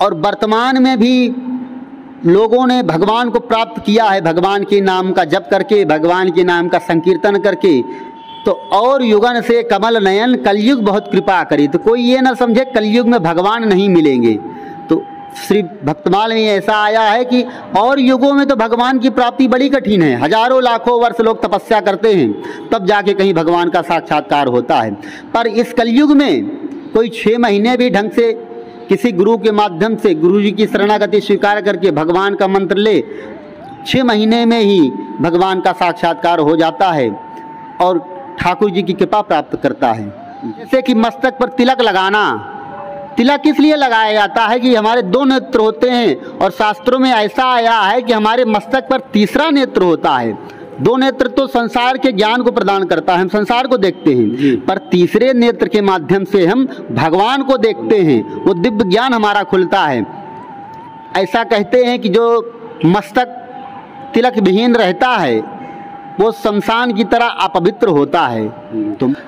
और वर्तमान में भी लोगों ने भगवान को प्राप्त किया है, भगवान के नाम का जप करके, भगवान के नाम का संकीर्तन करके। तो और युगन से कमल नयन कलयुग बहुत कृपा करी। तो कोई ये ना समझे कलयुग में भगवान नहीं मिलेंगे। तो श्री भक्तमाल में ऐसा आया है कि और युगों में तो भगवान की प्राप्ति बड़ी कठिन है, हजारों लाखों वर्ष लोग तपस्या करते हैं तब जाके कहीं भगवान का साक्षात्कार होता है। पर इस कलयुग में कोई 6 महीने भी ढंग से किसी गुरु के माध्यम से गुरु जी की शरणागति स्वीकार करके भगवान का मंत्र ले, 6 महीने में ही भगवान का साक्षात्कार हो जाता है और ठाकुर जी की कृपा प्राप्त करता है। जैसे कि मस्तक पर तिलक लगाना, तिलक इसलिए लगाया जाता है कि हमारे 2 नेत्र होते हैं और शास्त्रों में ऐसा आया है कि हमारे मस्तक पर तीसरा नेत्र होता है। 2 नेत्र तो संसार के ज्ञान को प्रदान करता है, हम संसार को देखते हैं, पर तीसरे नेत्र के माध्यम से हम भगवान को देखते हैं, वो दिव्य ज्ञान हमारा खुलता है। ऐसा कहते हैं कि जो मस्तक तिलक विहीन रहता है वो शमशान की तरह अपवित्र होता है।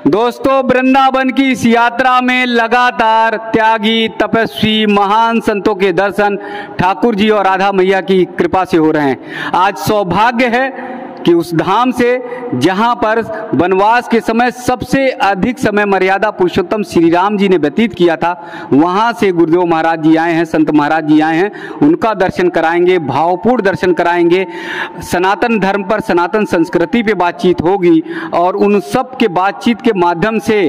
दोस्तों, वृंदावन की इस यात्रा में लगातार त्यागी, तपस्वी, महान संतों के दर्शन ठाकुर जी और राधा मैया की कृपा से हो रहे हैं। आज सौभाग्य है कि उस धाम से जहां पर वनवास के समय सबसे अधिक समय मर्यादा पुरुषोत्तम श्री राम जी ने व्यतीत किया था, वहां से गुरुदेव महाराज जी आए हैं, संत महाराज जी आए हैं। उनका दर्शन कराएंगे, भावपूर्ण दर्शन कराएंगे, सनातन धर्म पर, सनातन संस्कृति पे बातचीत होगी और उन सब के बातचीत के माध्यम से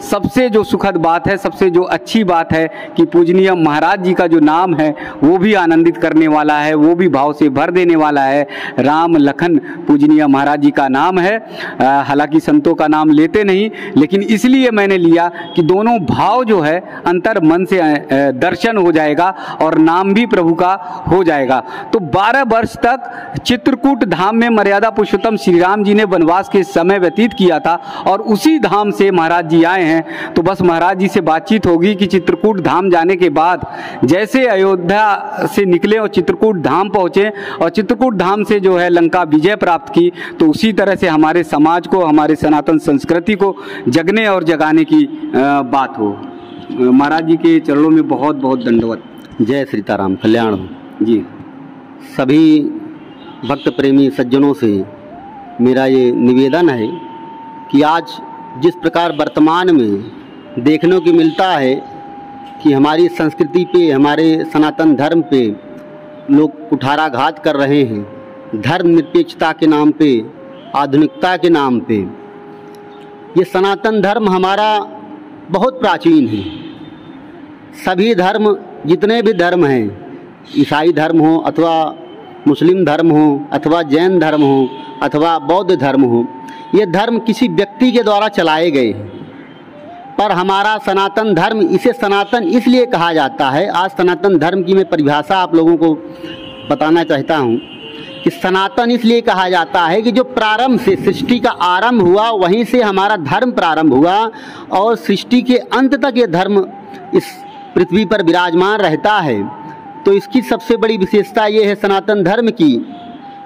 सबसे जो सुखद बात है, सबसे जो अच्छी बात है कि पूजनीय महाराज जी का जो नाम है वो भी आनंदित करने वाला है, वो भी भाव से भर देने वाला है। राम लखन पूजनीय महाराज जी का नाम है। हालांकि संतों का नाम लेते नहीं, लेकिन इसलिए मैंने लिया कि दोनों भाव जो है अंतर मन से दर्शन हो जाएगा और नाम भी प्रभु का हो जाएगा। तो 12 वर्ष तक चित्रकूट धाम में मर्यादा पुरुषोत्तम श्री राम जी ने वनवास के समय व्यतीत किया था और उसी धाम से महाराज जी आए हैं। तो बस महाराज जी से बातचीत होगी कि चित्रकूट धाम जाने के बाद जैसे अयोध्या से निकले और चित्रकूट धाम पहुंचे और चित्रकूट धाम से जो है लंका विजय प्राप्त की, तो उसी तरह से हमारे समाज को, हमारे सनातन संस्कृति को जगने और जगाने की बात हो। महाराज जी के चरणों में बहुत बहुत दंडवत। जय सीताराम, कल्याण हो जी। सभी भक्त प्रेमी सज्जनों से मेरा ये निवेदन है कि आज जिस प्रकार वर्तमान में देखने को मिलता है कि हमारी संस्कृति पे, हमारे सनातन धर्म पे लोग कुठाराघात कर रहे हैं, धर्म निरपेक्षता के नाम पे, आधुनिकता के नाम पे। ये सनातन धर्म हमारा बहुत प्राचीन है। सभी धर्म, जितने भी धर्म हैं, ईसाई धर्म हो अथवा मुस्लिम धर्म हो अथवा जैन धर्म हो अथवा बौद्ध धर्म हो, ये धर्म किसी व्यक्ति के द्वारा चलाए गए हैं। पर हमारा सनातन धर्म, इसे सनातन इसलिए कहा जाता है। आज सनातन धर्म की मैं परिभाषा आप लोगों को बताना चाहता हूँ कि सनातन इसलिए कहा जाता है कि जो प्रारंभ से सृष्टि का आरंभ हुआ वहीं से हमारा धर्म प्रारंभ हुआ और सृष्टि के अंत तक ये धर्म इस पृथ्वी पर विराजमान रहता है। तो इसकी सबसे बड़ी विशेषता ये है सनातन धर्म की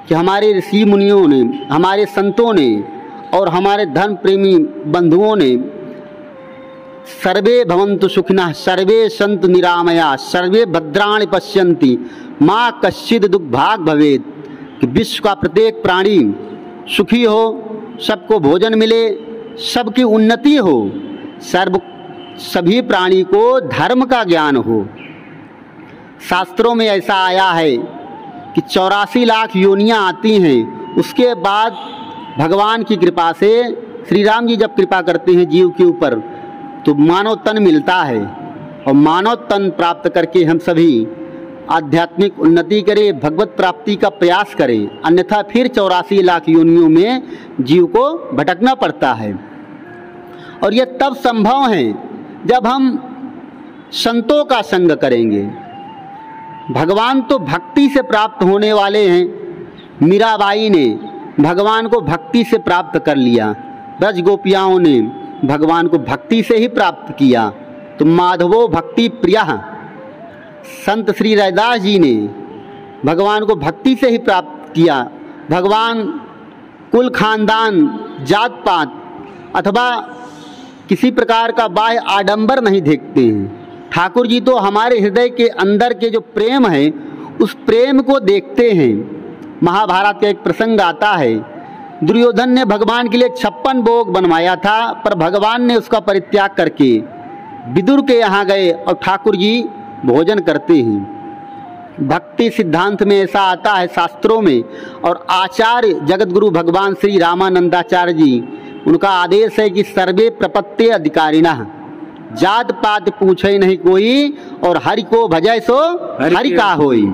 कि हमारे ऋषि मुनियों ने, हमारे संतों ने और हमारे धर्म प्रेमी बंधुओं ने सर्वे भवन्तु सुखिनः सर्वे सन्तु निरामया सर्वे भद्राणि पश्यन्ति माँ कश्चित् दुर्भाग् भवेत्, कि विश्व का प्रत्येक प्राणी सुखी हो, सबको भोजन मिले, सबकी उन्नति हो, सभी प्राणी को धर्म का ज्ञान हो। शास्त्रों में ऐसा आया है कि 84 लाख योनियां आती हैं, उसके बाद भगवान की कृपा से श्री राम जी जब कृपा करते हैं जीव के ऊपर तो मानव तन मिलता है और मानव तन प्राप्त करके हम सभी आध्यात्मिक उन्नति करें, भगवत प्राप्ति का प्रयास करें, अन्यथा फिर 84 लाख योनियों में जीव को भटकना पड़ता है। और यह तब संभव है जब हम संतों का संग करेंगे। भगवान तो भक्ति से प्राप्त होने वाले हैं। मीराबाई ने भगवान को भक्ति से प्राप्त कर लिया, ब्रज गोपियाओं ने भगवान को भक्ति से ही प्राप्त किया। तो माधवो भक्ति प्रियः, संत श्री रैदास जी ने भगवान को भक्ति से ही प्राप्त किया। भगवान कुल, खानदान, जात पात अथवा किसी प्रकार का बाह्य आडंबर नहीं देखते हैं। ठाकुर जी तो हमारे हृदय के अंदर के जो प्रेम है उस प्रेम को देखते हैं। महाभारत का एक प्रसंग आता है, दुर्योधन ने भगवान के लिए 56 भोग बनवाया था, पर भगवान ने उसका परित्याग करके विदुर के यहाँ गए और ठाकुर जी भोजन करते हैं। भक्ति सिद्धांत में ऐसा आता है शास्त्रों में, और आचार्य जगतगुरु भगवान श्री रामानंदाचार्य जी, उनका आदेश है कि सर्वे प्रपत्ति अधिकारिणः, जात पात पूछे नहीं कोई, और हरि को भजय सो हरि का होई।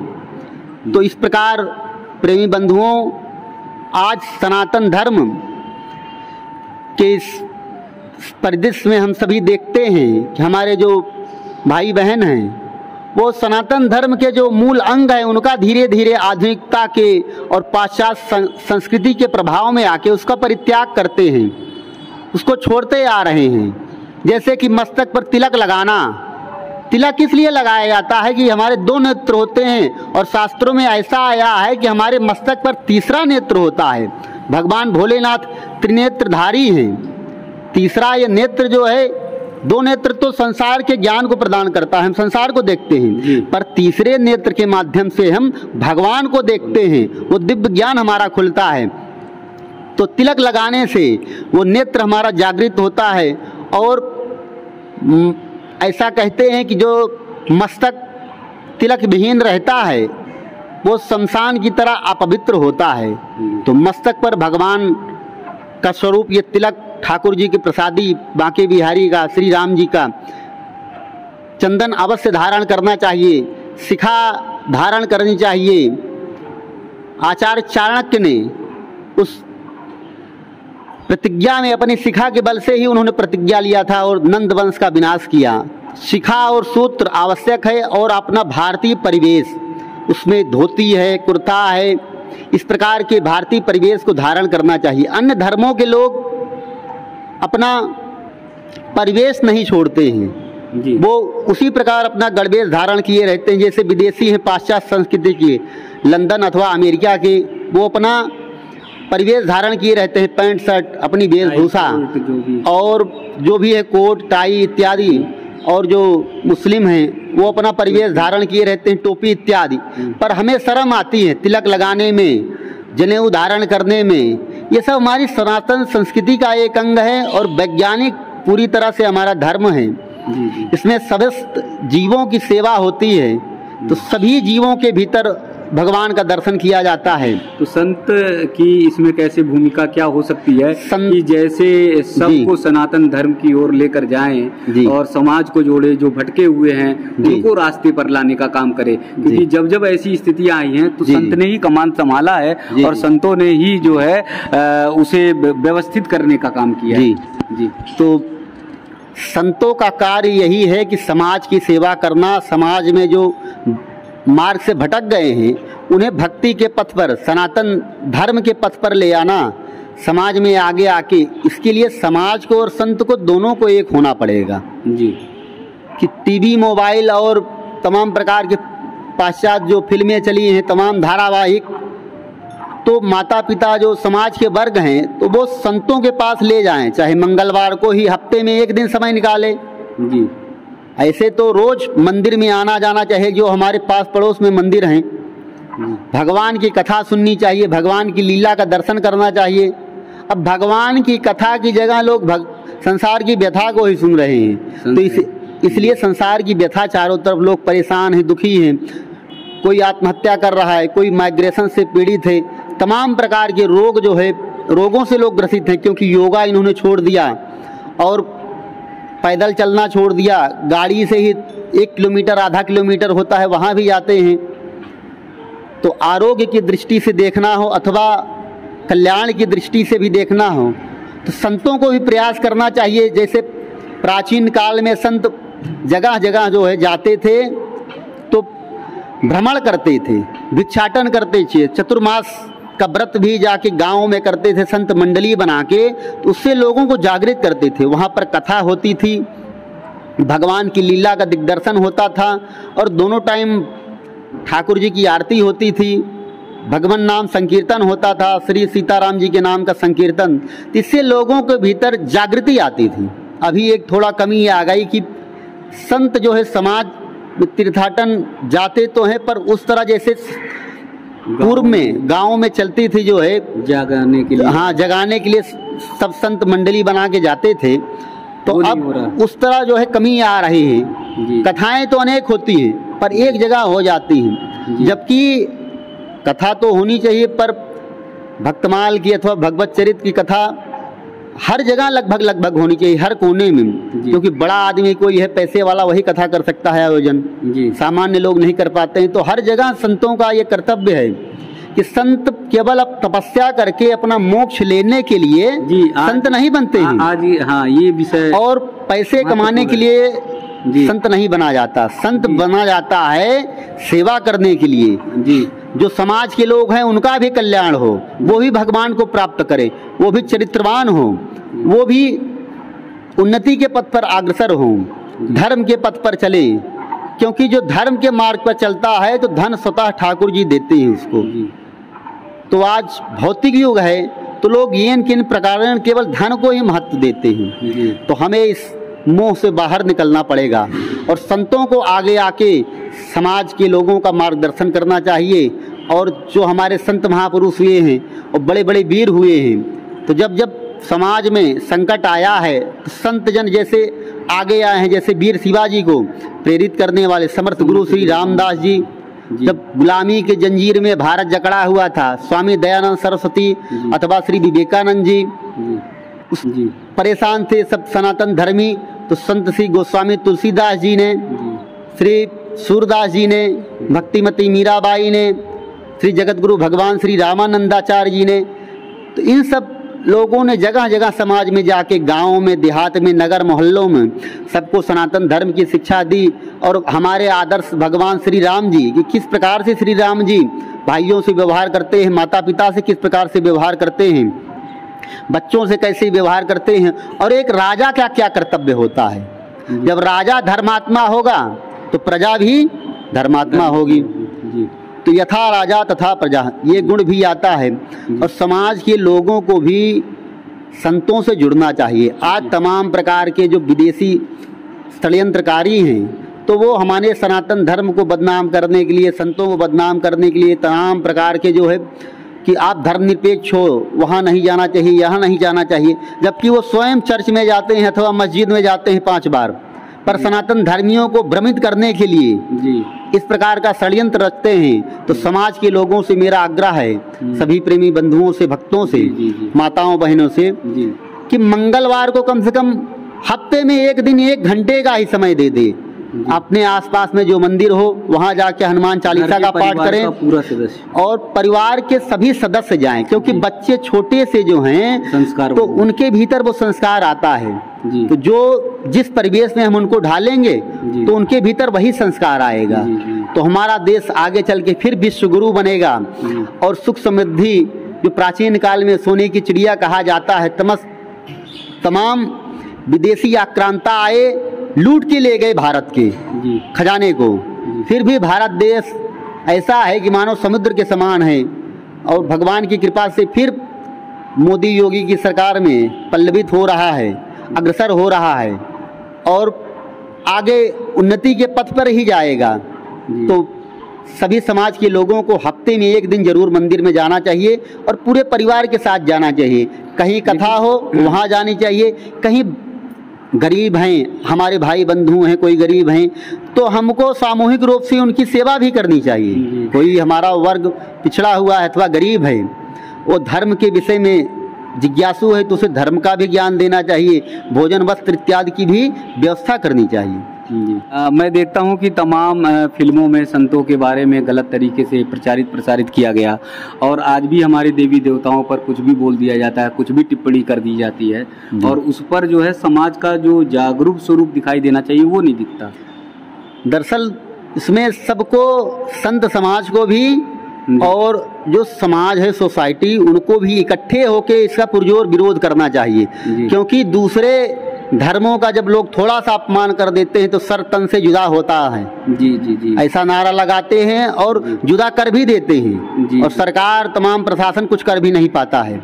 तो इस प्रकार प्रेमी बंधुओं, आज सनातन धर्म के इस परिदृश्य में हम सभी देखते हैं कि हमारे जो भाई बहन हैं वो सनातन धर्म के जो मूल अंग है उनका धीरे धीरे आधुनिकता के और पाश्चात्य संस्कृति के प्रभाव में आके उसका परित्याग करते हैं, उसको छोड़ते आ रहे हैं। जैसे कि मस्तक पर तिलक लगाना, तिलक किस लिए लगाया जाता है कि हमारे 2 नेत्र होते हैं, और शास्त्रों में ऐसा आया है कि हमारे मस्तक पर तीसरा नेत्र होता है। भगवान भोलेनाथ त्रिनेत्रधारी हैं। तीसरा ये नेत्र जो है, 2 नेत्र तो संसार के ज्ञान को प्रदान करता है, हम संसार को देखते हैं, पर तीसरे नेत्र के माध्यम से हम भगवान को देखते हैं, वो दिव्य ज्ञान हमारा खुलता है। तो तिलक लगाने से वो नेत्र हमारा जागृत होता है, और ऐसा कहते हैं कि जो मस्तक तिलक विहीन रहता है वो शमशान की तरह अपवित्र होता है। तो मस्तक पर भगवान का स्वरूप ये तिलक ठाकुर जी के प्रसादी बांके बिहारी का, श्री राम जी का चंदन अवश्य धारण करना चाहिए, शिखा धारण करनी चाहिए। आचार्य चाणक्य ने उस प्रतिज्ञा में अपनी शिखा के बल से ही उन्होंने प्रतिज्ञा लिया था और नंद वंश का विनाश किया। शिखा और सूत्र आवश्यक है, और अपना भारतीय परिवेश, उसमें धोती है, कुर्ता है, इस प्रकार के भारतीय परिवेश को धारण करना चाहिए। अन्य धर्मों के लोग अपना परिवेश नहीं छोड़ते हैं जी। वो उसी प्रकार अपना गणवेश धारण किए रहते हैं, जैसे विदेशी हैं पाश्चात्य संस्कृति के, लंदन अथवा अमेरिका के, वो अपना परिवेश धारण किए रहते हैं, पैंट शर्ट, अपनी वेशभूषा, और जो भी है कोट टाई इत्यादि। और जो मुस्लिम हैं वो अपना परिवेश धारण किए रहते हैं, टोपी इत्यादि। पर हमें शर्म आती है तिलक लगाने में, जनेऊ धारण करने में। ये सब हमारी सनातन संस्कृति का एक अंग है और वैज्ञानिक पूरी तरह से हमारा धर्म है। इसमें समस्त जीवों की सेवा होती है, तो सभी जीवों के भीतर भगवान का दर्शन किया जाता है। तो संत की इसमें कैसे भूमिका क्या हो सकती है कि जैसे सबको सनातन धर्म की ओर लेकर जाएं और समाज को जोड़े, जो भटके हुए हैं उनको रास्ते पर लाने का काम करे, क्योंकि जब जब ऐसी स्थितियां आई हैं तो संत ने ही कमान संभाला है और संतों ने ही जो है उसे व्यवस्थित करने का काम किया है। जी, तो संतों का कार्य यही है कि समाज की सेवा करना, समाज में जो मार्ग से भटक गए हैं उन्हें भक्ति के पथ पर, सनातन धर्म के पथ पर ले आना, समाज में आगे आके। इसके लिए समाज को और संत को दोनों को एक होना पड़ेगा जी। कि टीवी, मोबाइल और तमाम प्रकार के पाश्चात्य जो फिल्में चली हैं, तमाम धारावाहिक, तो माता पिता जो समाज के वर्ग हैं तो वो संतों के पास ले जाएं, चाहे मंगलवार को ही हफ्ते में 1 दिन समय निकालें जी। ऐसे तो रोज मंदिर में आना जाना चाहिए, जो हमारे पास पड़ोस में मंदिर हैं, भगवान की कथा सुननी चाहिए, भगवान की लीला का दर्शन करना चाहिए। अब भगवान की कथा की जगह लोग संसार की व्यथा को ही सुन रहे हैं, तो इसलिए संसार की व्यथा, चारों तरफ लोग परेशान हैं, दुखी हैं, कोई आत्महत्या कर रहा है, कोई माइग्रेशन से पीड़ित है, तमाम प्रकार के रोग जो है, रोगों से लोग ग्रसित हैं, क्योंकि योगा इन्होंने छोड़ दिया और पैदल चलना छोड़ दिया, गाड़ी से ही 1 किलोमीटर आधा किलोमीटर होता है वहाँ भी जाते हैं। तो आरोग्य की दृष्टि से देखना हो अथवा कल्याण की दृष्टि से भी देखना हो तो संतों को भी प्रयास करना चाहिए। जैसे प्राचीन काल में संत जगह जगह जो है जाते थे तो भ्रमण करते थे, भिक्षाटन करते थे, चतुर्मास का व्रत भी जाके गाँव में करते थे, संत मंडली बना के, तो उससे लोगों को जागृत करते थे। वहाँ पर कथा होती थी, भगवान की लीला का दिग्दर्शन होता था और दोनों टाइम ठाकुर जी की आरती होती थी, भगवान नाम संकीर्तन होता था, श्री सीताराम जी के नाम का संकीर्तन। इससे लोगों के भीतर जागृति आती थी। अभी एक थोड़ा कमी आ गई कि संत जो है समाज में तीर्थाटन जाते तो हैं, पर उस तरह जैसे पूर्व में गाँव में चलती थी जो है जगाने के लिए, हाँ जगाने के लिए सब संत मंडली बना के जाते थे, तो अब उस तरह जो है कमी आ रही है। कथाएं तो अनेक होती हैं पर एक जगह हो जाती हैं, जबकि कथा तो होनी चाहिए पर भक्तमाल की अथवा भगवत चरित्र की कथा हर जगह लगभग होनी चाहिए, हर कोने में, क्योंकि बड़ा आदमी कोई है पैसे वाला वही कथा कर सकता है आयोजन, सामान्य लोग नहीं कर पाते हैं। तो हर जगह संतों का ये कर्तव्य है कि संत केवल अब तपस्या करके अपना मोक्ष लेने के लिए संत नहीं बनते हैं आज, हाँ ये विषय, और पैसे कमाने के लिए संत नहीं बना जाता। संत बना जाता है सेवा करने के लिए, जो समाज के लोग हैं उनका भी कल्याण हो, वो भी भगवान को प्राप्त करे, वो भी चरित्रवान हो, वो भी उन्नति के पथ पर अग्रसर हो, धर्म के पथ पर चले, क्योंकि जो धर्म के मार्ग पर चलता है तो धन स्वतः ठाकुर जी देते हैं उसको। तो आज भौतिक युग है तो लोग इन किन प्रकार केवल धन को ही महत्व देते हैं। तो हमें इस मोह से बाहर निकलना पड़ेगा और संतों को आगे आके समाज के लोगों का मार्गदर्शन करना चाहिए। और जो हमारे संत महापुरुष हुए हैं और बड़े बड़े वीर हुए हैं, तो जब जब समाज में संकट आया है तो संत जन जैसे आगे आए हैं, जैसे वीर शिवाजी को प्रेरित करने वाले समर्थ गुरु श्री रामदास जी, जब गुलामी के जंजीर में भारत जकड़ा हुआ था, स्वामी दयानंद सरस्वती अथवा श्री विवेकानंद जी परेशान थे सब सनातन धर्मी, तो संत श्री गोस्वामी तुलसीदास जी ने, श्री सूरदास जी ने, भक्तिमती मीराबाई ने, श्री जगतगुरु भगवान श्री रामानंदाचार्य जी ने, तो इन सब लोगों ने जगह जगह समाज में जाके गाँव में, देहात में, नगर मोहल्लों में सबको सनातन धर्म की शिक्षा दी। और हमारे आदर्श भगवान श्री राम जी कि किस प्रकार से श्री राम जी भाइयों से व्यवहार करते हैं, माता पिता से किस प्रकार से व्यवहार करते हैं, बच्चों से कैसे व्यवहार करते हैं, और एक राजा क्या क्या कर्तव्य होता है। जब राजा धर्मात्मा होगा तो प्रजा भी धर्मात्मा होगी। तो यथा राजा तथा प्रजा, ये गुण भी आता है। और समाज के लोगों को भी संतों से जुड़ना चाहिए। आज तमाम प्रकार के जो विदेशी षड्यंत्रकारी हैं तो वो हमारे सनातन धर्म को बदनाम करने के लिए, संतों को बदनाम करने के लिए तमाम प्रकार के जो है कि आप धर्मनिरपेक्ष हो, वहाँ नहीं जाना चाहिए, यहाँ नहीं जाना चाहिए, जबकि वो स्वयं चर्च में जाते हैं अथवा मस्जिद में जाते हैं 5 बार, पर सनातन धर्मियों को भ्रमित करने के लिए इस प्रकार का षड्यंत्र रचते हैं। तो समाज के लोगों से मेरा आग्रह है, सभी प्रेमी बंधुओं से, भक्तों से, माताओं बहनों से, कि मंगलवार को कम से कम हफ्ते में एक दिन 1 घंटे का ही समय दे दे। अपने आसपास में जो मंदिर हो वहां जाके हनुमान चालीसा का पाठ करें, पूरा सदस्य और परिवार के सभी सदस्य जाएं, क्योंकि बच्चे छोटे से जो हैं संस्कार तो उनके भीतर वो संस्कार आता है। तो जो जिस परिवेश में हम उनको ढालेंगे तो उनके भीतर वही संस्कार आएगा। तो हमारा देश आगे चल के फिर विश्व गुरु बनेगा और सुख समृद्धि, जो प्राचीन काल में सोने की चिड़िया कहा जाता है, तमाम विदेशी आक्रांता आए, लूट के ले गए भारत के खजाने को, फिर भी भारत देश ऐसा है कि मानो समुद्र के समान है। और भगवान की कृपा से फिर मोदी योगी की सरकार में पल्लवित हो रहा है, अग्रसर हो रहा है और आगे उन्नति के पथ पर ही जाएगा। तो सभी समाज के लोगों को हफ्ते में 1 दिन जरूर मंदिर में जाना चाहिए और पूरे परिवार के साथ जाना चाहिए। कहीं कथा हो वहाँ जानी चाहिए, कहीं गरीब हैं हमारे भाई बंधु हैं, कोई गरीब हैं तो हमको सामूहिक रूप से उनकी सेवा भी करनी चाहिए। कोई हमारा वर्ग पिछड़ा हुआ है अथवा गरीब है, वो धर्म के विषय में जिज्ञासु है तो उसे धर्म का भी ज्ञान देना चाहिए, भोजन वस्त्र इत्यादि की भी व्यवस्था करनी चाहिए। मैं देखता हूं कि तमाम फिल्मों में संतों के बारे में गलत तरीके से प्रसारित किया गया और आज भी हमारे देवी देवताओं पर कुछ भी बोल दिया जाता है, कुछ भी टिप्पणी कर दी जाती है और उस पर जो है समाज का जो जागरूक स्वरूप दिखाई देना चाहिए वो नहीं दिखता। दरअसल इसमें सबको, संत समाज को भी और जो समाज है सोसाइटी, उनको भी इकट्ठे होकर इसका पुरजोर विरोध करना चाहिए, क्योंकि दूसरे धर्मों का जब लोग थोड़ा सा अपमान कर देते हैं तो सर तन से जुदा होता है। जी ऐसा नारा लगाते हैं और जुदा कर भी देते हैं और सरकार तमाम प्रशासन कुछ कर भी नहीं पाता है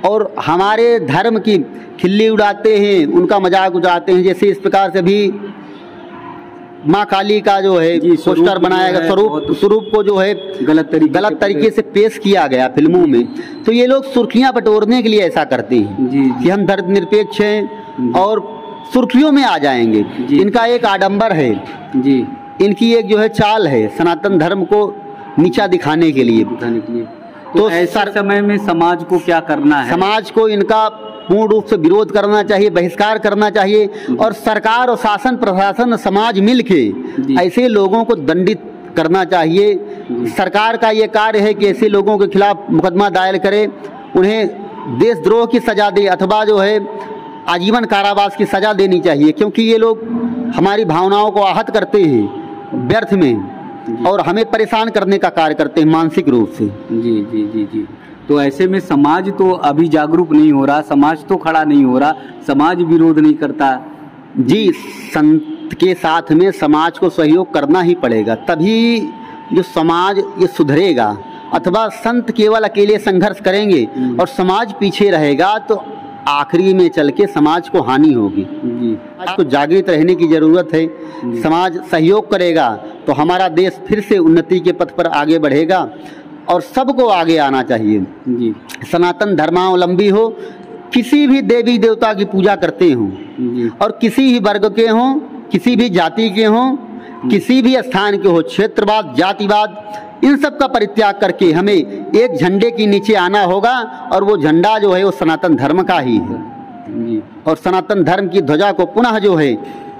और हमारे धर्म की खिल्ली उड़ाते हैं, उनका मजाक उड़ाते हैं। जैसे इस प्रकार से भी माँ काली का जो है जी, स्वरूप पोस्टर बनाया गया, स्वरूप को जो है गलत तरीके से पेश किया गया फिल्मों में। तो ये लोग सुर्खियां बटोरने के लिए ऐसा करते हैं जी, कि हम धर्मनिरपेक्ष हैं और सुर्खियों में आ जाएंगे। इनका एक आडंबर है जी, इनकी एक जो है चाल है सनातन धर्म को नीचा दिखाने के लिए। तो ऐसे समय में समाज को क्या करना है? समाज को इनका पूर्ण रूप से विरोध करना चाहिए, बहिष्कार करना चाहिए और सरकार और शासन प्रशासन समाज मिलके ऐसे लोगों को दंडित करना चाहिए। सरकार का ये कार्य है कि ऐसे लोगों के खिलाफ मुकदमा दायर करे, उन्हें देशद्रोह की सजा दे अथवा जो है आजीवन कारावास की सजा देनी चाहिए, क्योंकि ये लोग हमारी भावनाओं को आहत करते हैं व्यर्थ में और हमें परेशान करने का कार्य करते हैं मानसिक रूप से। जी जी जी जी। तो ऐसे में समाज तो अभी जागरूक नहीं हो रहा, समाज तो खड़ा नहीं हो रहा, समाज विरोध नहीं करता। जी, संत के साथ में समाज को सहयोग करना ही पड़ेगा, तभी जो समाज ये सुधरेगा। अथवा संत केवल अकेले संघर्ष करेंगे और समाज पीछे रहेगा तो आखिरी में चल के समाज को हानि होगी। समाज को जागृत रहने की जरूरत है। समाज सहयोग करेगा तो हमारा देश फिर से उन्नति के पथ पर आगे बढ़ेगा और सबको आगे आना चाहिए। जी। सनातन धर्मावलंबी हो, किसी भी देवी देवता की पूजा करते हों और किसी भी वर्ग के हों, किसी भी जाति के हों, किसी भी स्थान के हो, क्षेत्रवाद, जातिवाद, इन सब का परित्याग करके हमें एक झंडे के नीचे आना होगा और वो झंडा जो है वो सनातन धर्म का ही है। और सनातन धर्म की ध्वजा को पुनः जो है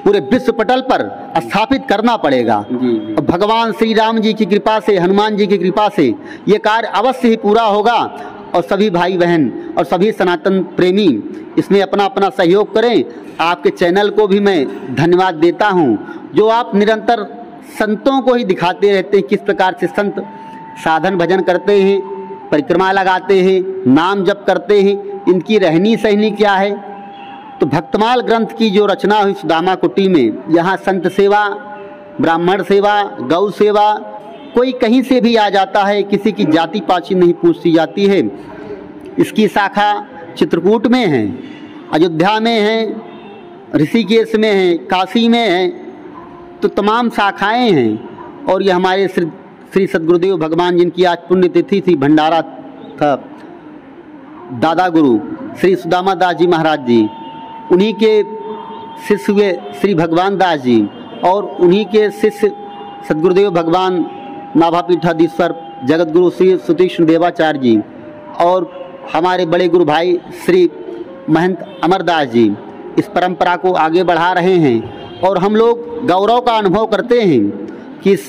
पूरे विश्व पटल पर स्थापित करना पड़ेगा। और भगवान श्री राम जी की कृपा से, हनुमान जी की कृपा से ये कार्य अवश्य ही पूरा होगा और सभी भाई बहन और सभी सनातन प्रेमी इसमें अपना अपना सहयोग करें। आपके चैनल को भी मैं धन्यवाद देता हूं, जो आप निरंतर संतों को ही दिखाते रहते हैं, किस प्रकार से संत साधन भजन करते हैं, परिक्रमा लगाते हैं, नाम जप करते हैं, इनकी रहनी सहनी क्या है। तो भक्तमाल ग्रंथ की जो रचना हुई सुदामा कुटी में, यहाँ संत सेवा, ब्राह्मण सेवा, गौ सेवा, कोई कहीं से भी आ जाता है, किसी की जाति पाची नहीं पूछती जाती है। इसकी शाखा चित्रकूट में है, अयोध्या में है, ऋषिकेश में है, काशी में है, तो तमाम शाखाएं हैं। और ये हमारे श्री सद्गुरुदेव भगवान जिनकी आज पुण्यतिथि थी, भंडारा था, दादा गुरु श्री सुदामा दास जी महाराज जी, उन्हीं के शिष्य हुए श्री भगवान दास जी और उन्हीं के शिष्य सद्गुरुदेव भगवान नाभापीठाधीश्वर जगत गुरु श्री सुतीक्ष्ण देवाचार्य जी और हमारे बड़े गुरु भाई श्री महंत अमरदास जी इस परंपरा को आगे बढ़ा रहे हैं। और हम लोग गौरव का अनुभव करते हैं कि इस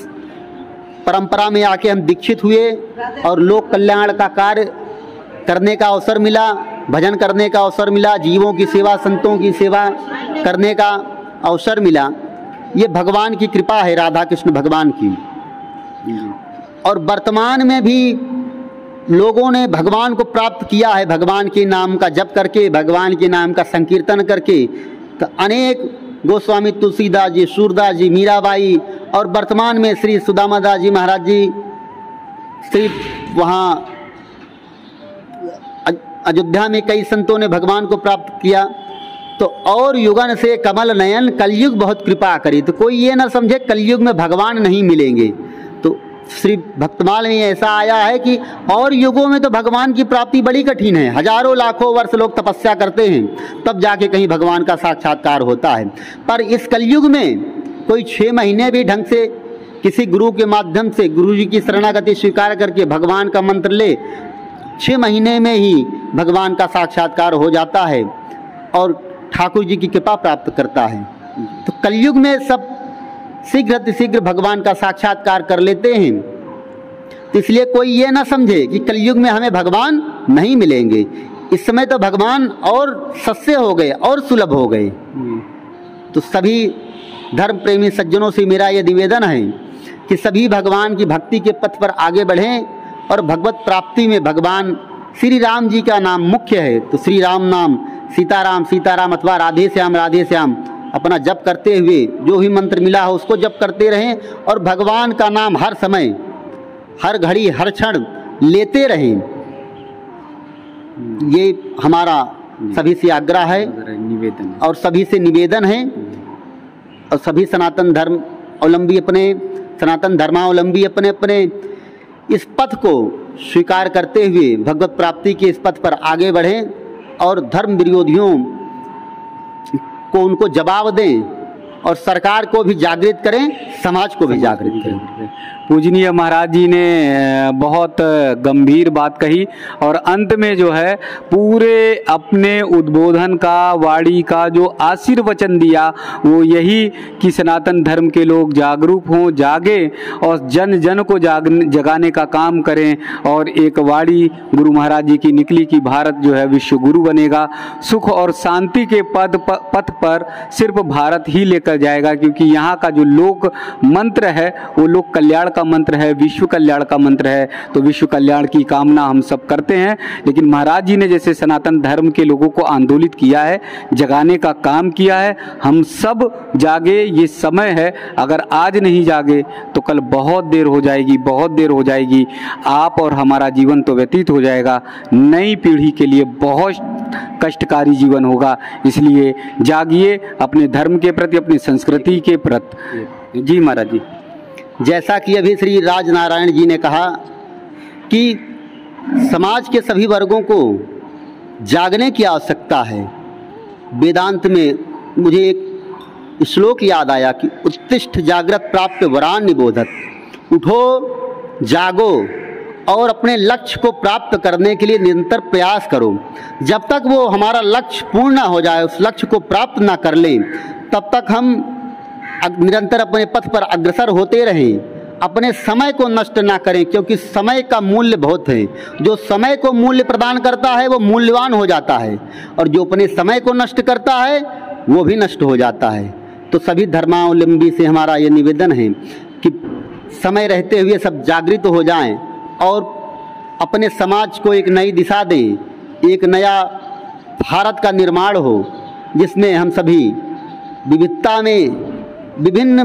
परंपरा में आके हम दीक्षित हुए और लोक कल्याण का कार्य करने का अवसर मिला, भजन करने का अवसर मिला, जीवों की सेवा, संतों की सेवा करने का अवसर मिला। ये भगवान की कृपा है, राधा कृष्ण भगवान की। और वर्तमान में भी लोगों ने भगवान को प्राप्त किया है, भगवान के नाम का जप करके, भगवान के नाम का संकीर्तन करके। तो अनेक गोस्वामी तुलसीदास जी, सूरदास जी, मीराबाई और वर्तमान में श्री सुदामा दास जी महाराज जी, श्री वहाँ अयोध्या में कई संतों ने भगवान को प्राप्त किया। तो और युगन से कमल नयन, कलयुग बहुत कृपा करी। तो कोई ये ना समझे कलयुग में भगवान नहीं मिलेंगे। तो श्री भक्तमाल में ऐसा आया है कि और युगों में तो भगवान की प्राप्ति बड़ी कठिन है, हजारों लाखों वर्ष लोग तपस्या करते हैं तब जाके कहीं भगवान का साक्षात्कार होता है। पर इस कलयुग में कोई 6 महीने भी ढंग से किसी गुरु के माध्यम से गुरु जी की शरणागति स्वीकार करके भगवान का मंत्र ले, 6 महीने में ही भगवान का साक्षात्कार हो जाता है और ठाकुर जी की कृपा प्राप्त करता है। तो कलयुग में सब शीघ्र भगवान का साक्षात्कार कर लेते हैं। तो इसलिए कोई ये ना समझे कि कलयुग में हमें भगवान नहीं मिलेंगे। इस समय तो भगवान और सस्ते हो गए और सुलभ हो गए। तो सभी धर्म प्रेमी सज्जनों से मेरा ये निवेदन है कि सभी भगवान की भक्ति के पथ पर आगे बढ़ें और भगवत प्राप्ति में भगवान श्री राम जी का नाम मुख्य है। तो श्री राम नाम, सीताराम सीताराम अथवा राधे श्याम अपना जप करते हुए जो भी मंत्र मिला हो उसको जप करते रहें और भगवान का नाम हर समय, हर घड़ी, हर क्षण लेते रहें। ये हमारा सभी से आग्रह है, निवेदन, और सभी से निवेदन है और सभी सनातन धर्म अवलंबी अपने, सनातन धर्मावलंबी अपने अपने इस पथ को स्वीकार करते हुए भगवत प्राप्ति के इस पथ पर आगे बढ़ें और धर्म विरोधियों को उनको जवाब दें और सरकार को भी जागृत करें, समाज को भी जागृत करें। पूजनीय महाराज जी ने बहुत गंभीर बात कही और अंत में जो है पूरे अपने उद्बोधन का, वाणी का जो आशीर्वचन दिया वो यही कि सनातन धर्म के लोग जागरूक हों, जागे और जन जन को जगाने का काम करें। और एक वाणी गुरु महाराज जी की निकली कि भारत जो है विश्व गुरु बनेगा, सुख और शांति के पथ पर सिर्फ भारत ही लेकर जाएगा, क्योंकि यहाँ का जो लोक मंत्र है वो लोक कल्याण का मंत्र है, विश्व कल्याण का मंत्र है। तो विश्व कल्याण की कामना हम सब करते हैं, लेकिन महाराज जी ने जैसे सनातन धर्म के लोगों को आंदोलित किया है, जगाने का काम किया है, हम सब जागे, ये समय है। अगर आज नहीं जागे तो कल बहुत देर हो जाएगी, बहुत देर हो जाएगी। आप और हमारा जीवन तो व्यतीत हो जाएगा, नई पीढ़ी के लिए बहुत कष्टकारी जीवन होगा। इसलिए जागिए अपने धर्म के प्रति, अपनी संस्कृति के प्रति। जी महाराज जी। जैसा कि अभी श्री राजनारायण जी ने कहा कि समाज के सभी वर्गों को जागने की आवश्यकता है। वेदांत में मुझे एक श्लोक याद आया कि उत्तिष्ठ जागृत प्राप्त वरान निबोधत। उठो, जागो और अपने लक्ष्य को प्राप्त करने के लिए निरंतर प्रयास करो। जब तक वो हमारा लक्ष्य पूर्ण ना हो जाए, उस लक्ष्य को प्राप्त ना कर लें, तब तक हम निरंतर अपने पथ पर अग्रसर होते रहें। अपने समय को नष्ट ना करें, क्योंकि समय का मूल्य बहुत है। जो समय को मूल्य प्रदान करता है वो मूल्यवान हो जाता है, और जो अपने समय को नष्ट करता है वो भी नष्ट हो जाता है। तो सभी धर्मावलंबी से हमारा ये निवेदन है कि समय रहते हुए सब जागृत हो जाएं और अपने समाज को एक नई दिशा दें, एक नया भारत का निर्माण हो जिसमें हम सभी विविधता में, विभिन्न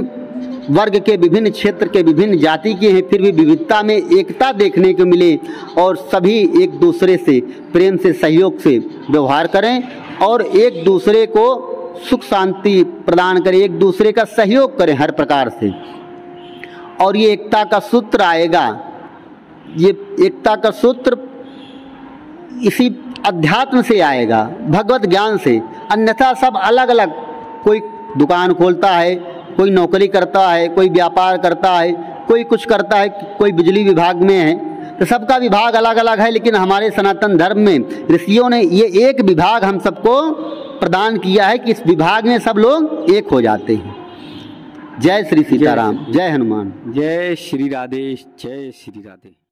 वर्ग के, विभिन्न क्षेत्र के, विभिन्न जाति के हैं, फिर भी विविधता में एकता देखने को मिले और सभी एक दूसरे से प्रेम से, सहयोग से व्यवहार करें और एक दूसरे को सुख शांति प्रदान करें, एक दूसरे का सहयोग करें हर प्रकार से। और ये एकता का सूत्र आएगा, ये एकता का सूत्र इसी अध्यात्म से आएगा, भगवत ज्ञान से। अन्यथा सब अलग अलग, कोई दुकान खोलता है, कोई नौकरी करता है, कोई व्यापार करता है, कोई कुछ करता है, कोई बिजली विभाग में है, तो सबका विभाग अलग अलग है। लेकिन हमारे सनातन धर्म में ऋषियों ने ये एक विभाग हम सबको प्रदान किया है कि इस विभाग में सब लोग एक हो जाते हैं। जय श्री सीताराम, जय हनुमान, जय श्री राधे, जय श्री राधे।